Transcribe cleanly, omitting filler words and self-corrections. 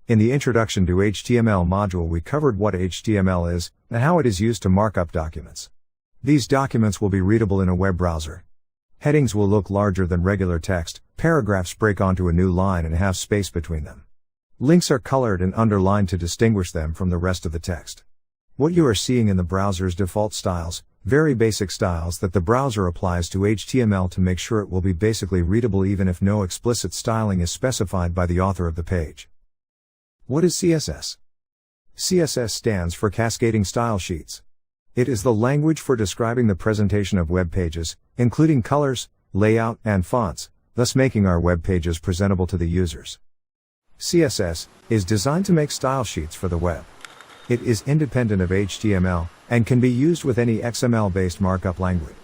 In the Introduction to HTML module we covered what HTML is, and how it is used to mark up documents. These documents will be readable in a web browser. Headings will look larger than regular text, paragraphs break onto a new line and have space between them. Links are colored and underlined to distinguish them from the rest of the text. What you are seeing in the browser's default styles, very basic styles that the browser applies to HTML to make sure it will be basically readable even if no explicit styling is specified by the author of the page. What is CSS? CSS stands for Cascading Style Sheets. It is the language for describing the presentation of web pages, including colors, layout, and fonts, thus making our web pages presentable to the users. CSS is designed to make style sheets for the web. It is independent of HTML, and can be used with any XML-based markup language.